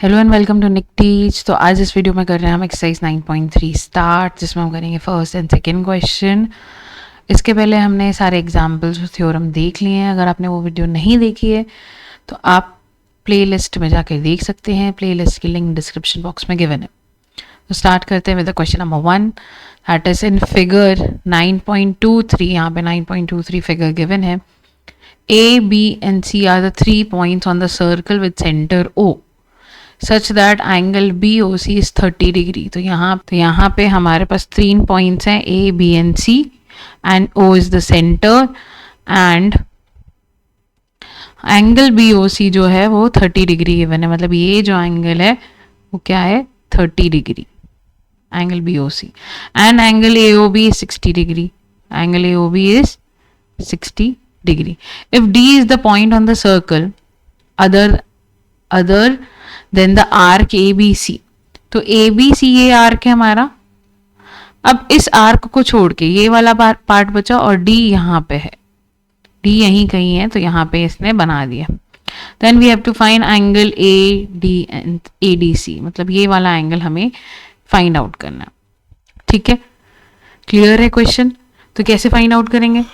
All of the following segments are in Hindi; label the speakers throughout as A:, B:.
A: Hello and welcome to Nick Teach. तो आज इस वीडियो में कर रहे हैं हम एक्सरसाइज 9.3 स्टार्ट, जिसमें हम करेंगे फर्स्ट एंड सेकंड क्वेश्चन। इसके पहले हमने सारे एग्जाम्पल्स और थ्योरम देख लिए हैं। अगर आपने वो वीडियो नहीं देखी है तो आप प्लेलिस्ट में जाकर देख सकते हैं। प्लेलिस्ट की लिंक डिस्क्रिप्शन बॉक्स में गिवन है। तो स्टार्ट करते हैं with the question number 1, that is in figure 9.23। यहाँ पे 9.23 फिगर गिवन है। A, B and C are the 3 points on the circle with center O such that angle BOC is 30 degree. तो यहाँ पे हमारे पास 3 पॉइंट्स हैं A, B and C and O is the center and angle BOC जो है वो 30 डिग्री गिवन है। मतलब ये जो एंगल है वो क्या है, 30 degree angle BOC and angle AOB is 60 degree. Angle AOB is 60 degree. If D is the point on the circle other than the arc ABC, तो ABC ये आर्क है हमारा। अब इस आर्क को छोड़ के ये वाला पार्ट बचा और D यहाँ पे है, D यहीं कहीं है, तो यहाँ पे इसने बना दिया। Then we have to find angle ADC, मतलब ये वाला एंगल हमें फाइंड आउट करना है। ठीक है, क्लियर है क्वेश्चन? तो कैसे फाइंड आउट करेंगे?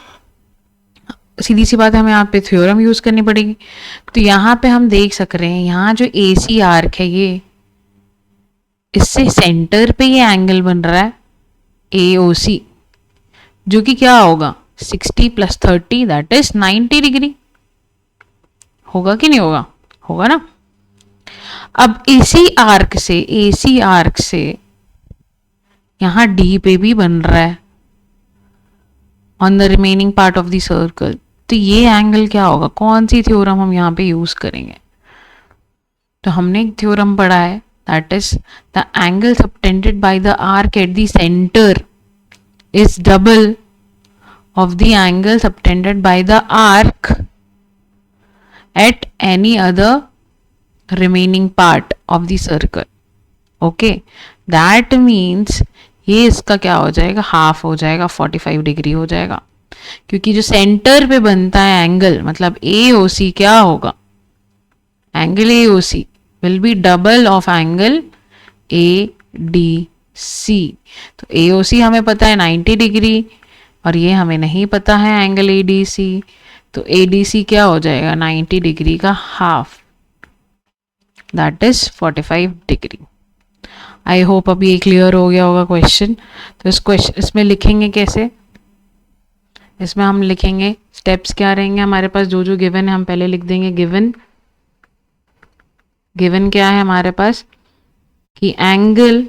A: सीधी सी बात है, हमें यहाँ पे थ्योरम यूज करनी पड़ेगी। तो यहाँ पे हम देख सक रहे हैं, यहाँ जो AC आर्क है ये, इससे सेंटर पे ये एंगल बन रहा है AOC, जो कि क्या होगा 60 + 30 दैट इज 90 डिग्री। होगा कि नहीं होगा? होगा ना। अब AC आर्क से यहाँ D पे भी बन रहा है on the remaining part of the circle. तो ये एंगल क्या होगा? कौन सी थ्योरम हम यहाँ पे यूज करेंगे? तो हमने एक थ्योरम पढ़ा है, that is the angle subtended by the arc at the centre is double of the angle subtended by the arc at any other remaining part of the circle. Okay, that means ये इसका क्या हो जाएगा, हाफ हो जाएगा, 45 डिग्री हो जाएगा। क्योंकि जो सेंटर पे बनता है एंगल, मतलब AOC क्या होगा, angle AOC will be double of angle ADC। तो AOC हमें पता है 90 डिग्री और ये हमें नहीं पता है एंगल ADC। तो ADC क्या हो जाएगा, 90 डिग्री का half, that is 45 degree. I hope अब ये क्लियर हो गया होगा क्वेश्चन। तो इसमें लिखेंगे कैसे? इसमें हम लिखेंगे, स्टेप्स क्या रहेंगे हमारे पास, जो जो गिवन है हम पहले लिख देंगे। गिवन क्या है हमारे पास कि angle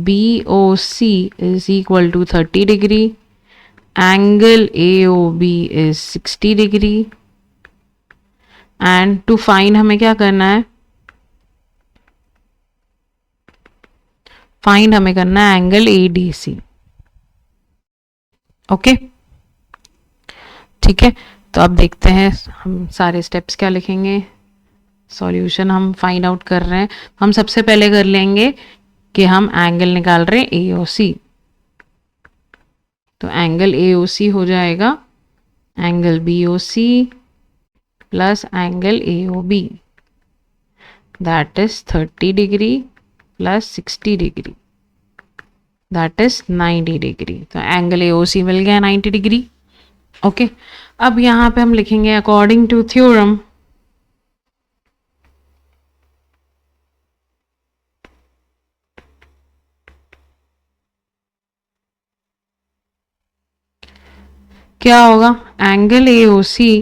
A: BOC is equal to 30 degree, angle AOB is 60 degree and to find हमें क्या करना है, हमें करना है एंगल ADC। ओके, ठीक है। तो अब देखते हैं हम सारे स्टेप्स क्या लिखेंगे। सॉल्यूशन हम फाइंड आउट कर रहे हैं। हम सबसे पहले कर लेंगे कि हम एंगल निकाल रहे हैं AOC। तो एंगल AOC हो जाएगा angle BOC plus angle AOB, that is 30 degree plus 60 degree, that is 90 degree. तो एंगल AOC मिल गया 90 डिग्री। ओके, अब यहाँ पे हम लिखेंगे अकॉर्डिंग टू थ्योरम क्या होगा, angle AOC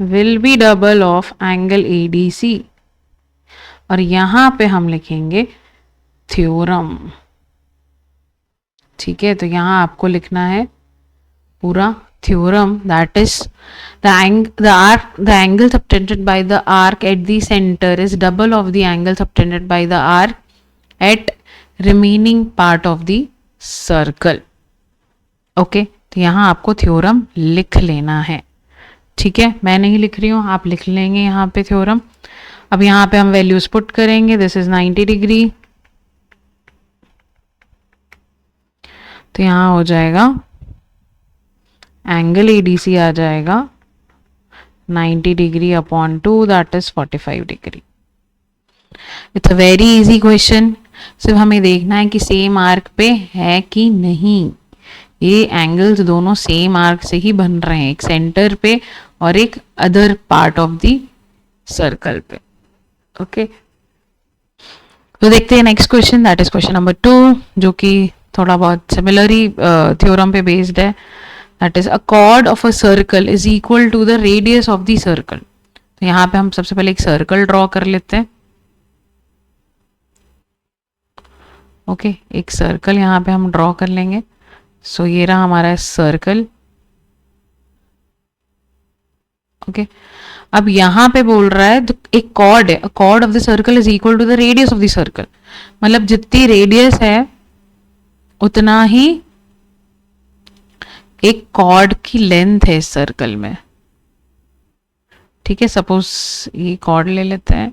A: will be double of angle ADC। और यहाँ पे हम लिखेंगे थ्योरम। ठीक है, तो यहाँ आपको लिखना है पूरा theorem, that is the angle subtended by the arc at the center is double of the angle subtended by the arc at remaining part of the circle। Okay, तो यहाँ आपको थ्योरम लिख लेना है। ठीक है, मैं नहीं लिख रही हूँ, आप लिख लेंगे यहाँ पे थ्योरम। अब यहाँ पे हम वैल्यूज पुट करेंगे, दिस इज 90 डिग्री, तो यहाँ हो जाएगा एंगल ADC आ जाएगा 90 degree upon 2 that is 45 degree. It's a very easy question, सिर्फ हमें देखना है कि सेम आर्क पे है कि नहीं। ये एंगल्स दोनों सेम आर्क से ही बन रहे हैं, एक सेंटर पे और एक other part of the circle पे। ओके तो देखते हैं next question, that is question number 2, जो कि थोड़ा बहुत सिमिलर ही थ्योरम पे बेस्ड है। That is a chord of a circle is equal to the radius of the circle. तो यहाँ पे हम सबसे पहले एक सर्कल ड्रॉ कर लेते हैं। ओके एक सर्कल यहाँ पे हम ड्रॉ कर लेंगे। सो ये रहा हमारा सर्कल। ओके अब यहाँ पे बोल रहा है तो एक कॉर्ड है, chord of the circle is equal to the radius of the circle, मतलब जितनी रेडियस है उतना ही एक कॉर्ड की लेंथ है इस सर्कल में। ठीक है, सपोज ये कॉर्ड ले लेते हैं।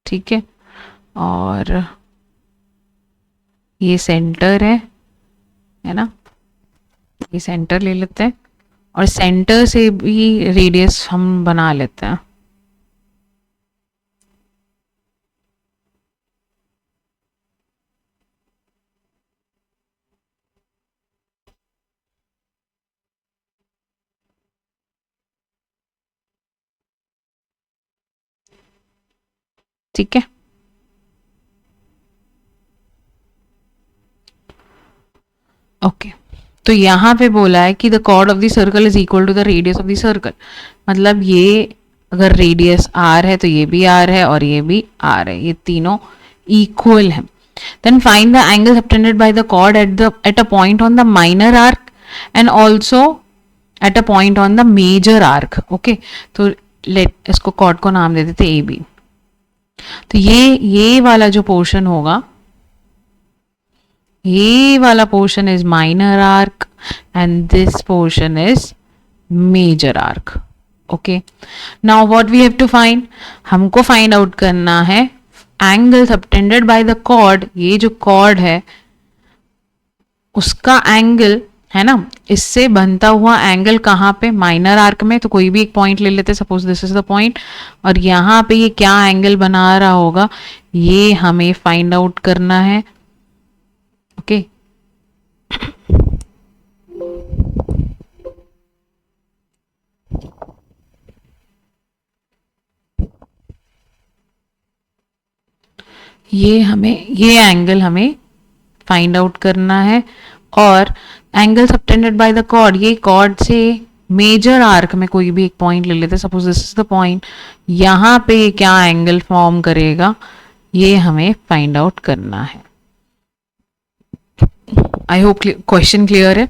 A: ठीक है, और ये सेंटर है ना, ये सेंटर ले लेते हैं और सेंटर से भी रेडियस हम बना लेते हैं। ठीक है, ओके तो यहाँ पे बोला है कि the chord of the circle is equal to the radius of the circle, मतलब ये अगर रेडियस आर है तो ये भी आर है और ये भी आर है, ये तीनों इक्वल है। Then find the angle subtended by the chord at a point on the minor arc and also at a point on the major arc. Okay तो लेट इसको कॉर्ड को नाम दे देते ए बी। तो ये वाला जो पोर्शन होगा, ये वाला portion is minor arc and this portion is major arc. Okay now what we have to find, हमको फाइंड आउट करना है angle subtended by the chord. ये जो कॉर्ड है उसका एंगल है ना, इससे बनता हुआ एंगल कहाँ पे, माइनर आर्क में। तो कोई भी एक पॉइंट ले लेते, suppose this is the point, और यहाँ पे ये क्या एंगल बना रहा होगा ये हमें फाइंड आउट करना है। ओके ये एंगल हमें फाइंड आउट करना है, और angle subtended by the chord, ये कॉर्ड से मेजर आर्क में कोई भी एक पॉइंट ले लेते, suppose this is the point, यहाँ पे ये क्या एंगल फॉर्म करेगा ये हमें फाइंड आउट करना है। आई होप क्वेश्चन क्लियर है।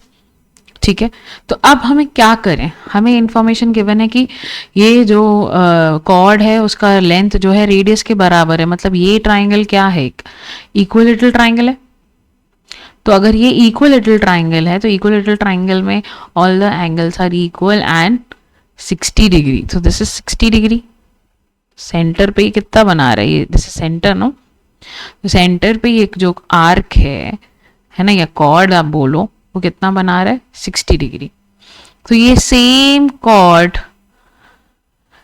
A: ठीक है, तो अब हमें क्या करें, हमें इंफॉर्मेशन गिवन है कि ये जो कॉर्ड है उसका लेंथ जो है रेडियस के बराबर है, मतलब ये ट्राइंगल क्या है, एक इक्विलेटरल ट्राइंगल है। तो अगर ये इक्विलेटरल ट्राइंगल है तो इक्विलेटरल ट्राइंगल में all the angles are equal and 60 degree. तो दिस इज 60 डिग्री। सेंटर पे कितना बना रहा है ये, दिस इज सेंटर नो, तो सेंटर पे एक जो आर्क है ना, या कॉर्ड आप बोलो, वो कितना बना रहा है 60 डिग्री। तो ये सेम कॉर्ड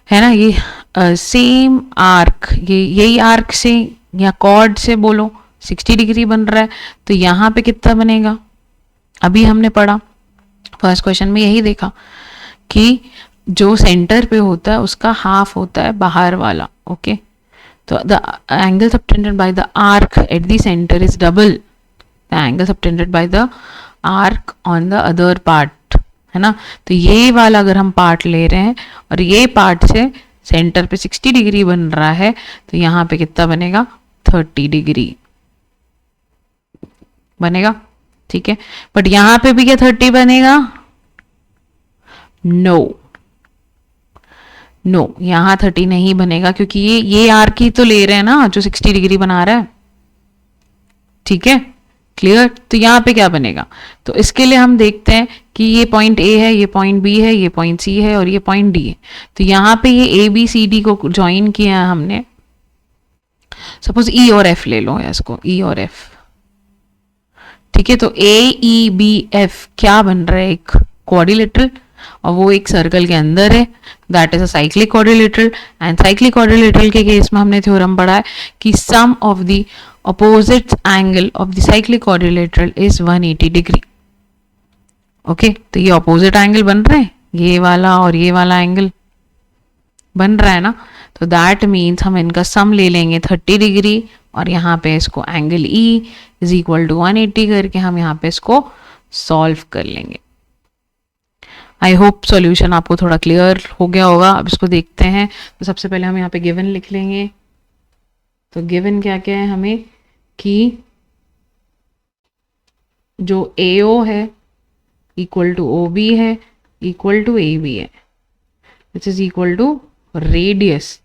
A: है ना, ये सेम आर्क, ये यही आर्क से या कॉर्ड से बोलो 60 डिग्री बन रहा है। तो यहाँ पे कितना बनेगा, अभी हमने पढ़ा फर्स्ट क्वेश्चन में यही देखा कि जो सेंटर पे होता है उसका हाफ होता है बाहर वाला। ओके तो the angle subtended by the arc at the centre is double the angle subtended by the arc on the other part, है ना। तो ये वाला अगर हम पार्ट ले रहे हैं और ये पार्ट से सेंटर पे 60 डिग्री बन रहा है, तो यहाँ पे कितना बनेगा 30 डिग्री बनेगा। ठीक है, बट यहां पे भी क्या 30 बनेगा, नो यहां 30 नहीं बनेगा, क्योंकि ये आर्क ही तो ले रहे हैं ना जो 60 डिग्री बना रहा है। ठीक है क्लियर, तो यहाँ पे क्या बनेगा, तो इसके लिए हम देखते हैं कि ये पॉइंट ए है, ये पॉइंट बी है, ये पॉइंट सी है और ये पॉइंट डी है। तो यहाँ पे ये ए बी सी डी को ज्वाइन किया है हमने, सपोज ई और एफ ले लो, इसको ई और एफ। ठीक है, तो ए ई बी एफ क्या बन रहा है, एक क्वाड्रिलेटरल और वो एक सर्कल के अंदर है, that is a cyclic quadrilateral. And cyclic quadrilateral के केस में हमने थ्योरम पढ़ा है कि sum of the opposite angle of the cyclic quadrilateral is 180 degree. Okay, तो ये ऑपोजिट एंगल बन रहे हैं, ये वाला और ये वाला एंगल बन रहा है ना, तो दैट मीन्स हम इनका सम ले लेंगे 30 डिग्री और यहाँ पे इसको angle E is equal to 180 करके हम यहाँ पे इसको सॉल्व कर लेंगे। आई होप सॉल्यूशन आपको थोड़ा क्लियर हो गया होगा। अब इसको देखते हैं। तो सबसे पहले हम यहाँ पे गिवन लिख लेंगे। तो गिवन क्या क्या है हमें कि जो AO है इक्वल टू OB है इक्वल टू AB है, which is equal to radius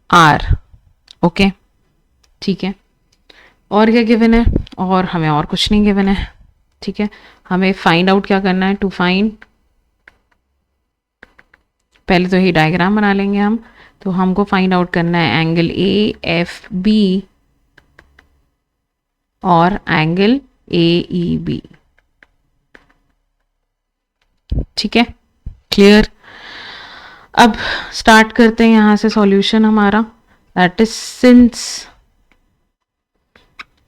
A: R। Okay, ठीक है। और क्या गिवन है? और हमें और कुछ नहीं गिवन है। ठीक है, हमें फाइंड आउट क्या करना है? टू फाइंड, पहले तो ये डायग्राम बना लेंगे हम। तो हमको फाइंड आउट करना है एंगल AFB और एंगल AEB। ठीक है, क्लियर। अब स्टार्ट करते हैं यहां से सॉल्यूशन हमारा। That is since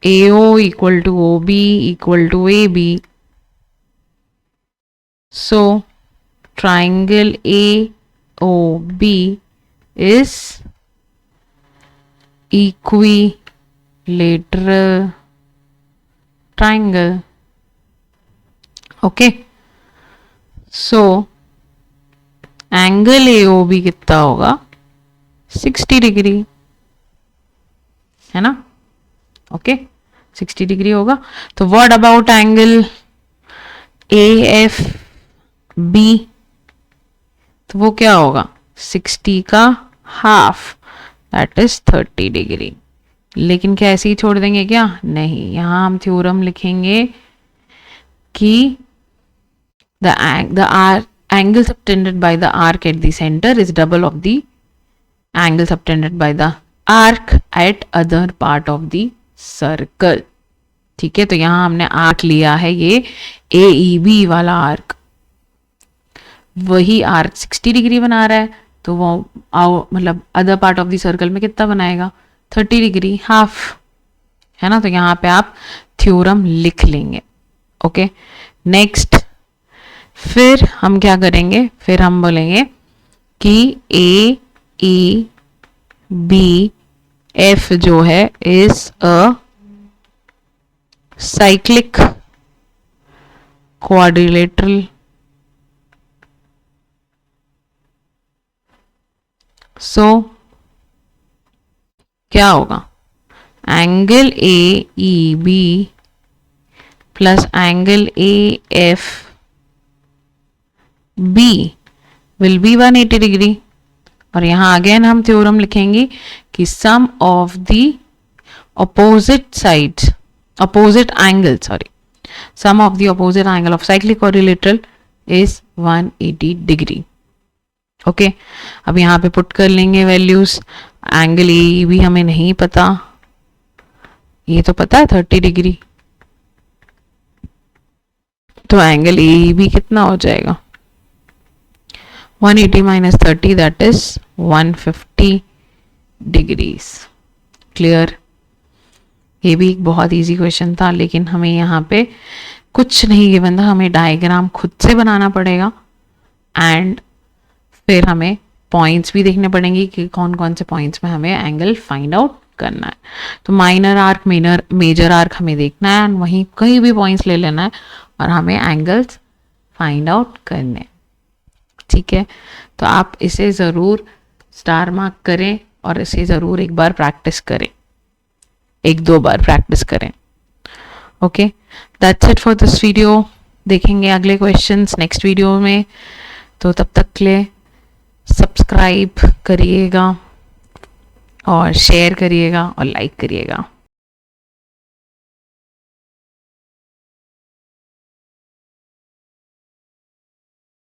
A: AO equal to OB equal to AB, so triangle AOB is equilateral triangle. Okay, so angle AOB कितना होगा? 60 डिग्री, है ना? ओके, 60 डिग्री होगा। तो व्हाट अबाउट एंगल AFB? तो वो क्या होगा? 60 का हाफ, दैट इज 30 डिग्री। लेकिन क्या ऐसे ही छोड़ देंगे क्या? नहीं, यहां हम थ्योरम लिखेंगे कि the angle subtended by the arc at the center is double of the angle subtended by the arc at other part of the circle। ठीक है, तो यहां हमने आर्क लिया है ये AEB वाला आर्क, वही आर्क 60 डिग्री बना रहा है, तो वो मतलब other part of the circle में कितना बनाएगा? 30 डिग्री, हाफ, है ना? तो यहाँ पे आप थ्योरम लिख लेंगे। ओके, नेक्स्ट फिर हम क्या करेंगे? फिर हम बोलेंगे कि AEBF जो है is a cyclic quadrilateral. So क्या होगा? Angle AEB plus angle AFB will be 180 degree. और यहां अगेन हम थ्योरम लिखेंगे कि sum of the opposite sides, opposite angle, sorry, sum of the opposite angle of cyclic quadrilateral is 180 degree। Okay, अब यहाँ पे पुट कर लेंगे वैल्यूज। एंगल ए भी हमें नहीं पता, ये तो पता है 30 डिग्री, तो एंगल ए भी कितना हो जाएगा? 180 minus 30, that is 150 degrees. Clear. ये भी एक बहुत इजी क्वेश्चन था, लेकिन हमें यहाँ पे कुछ नहीं गिवन था, हमें डायग्राम खुद से बनाना पड़ेगा एंड फिर हमें पॉइंट्स भी देखने पड़ेंगे कि कौन कौन से पॉइंट्स में हमें एंगल फाइंड आउट करना है। तो माइनर आर्क, मेजर आर्क हमें देखना है, वहीं कहीं भी पॉइंट्स ले लेना है और हमें एंगल्स फाइंड आउट करने हैं। ठीक है, तो आप इसे ज़रूर स्टार मार्क करें और इसे ज़रूर एक बार प्रैक्टिस करें, 1-2 बार प्रैक्टिस करें। Okay, that's it for this video. देखेंगे अगले क्वेश्चंस नेक्स्ट वीडियो में। तो तब तक के लिए सब्सक्राइब करिएगा और शेयर करिएगा और लाइक करिएगा।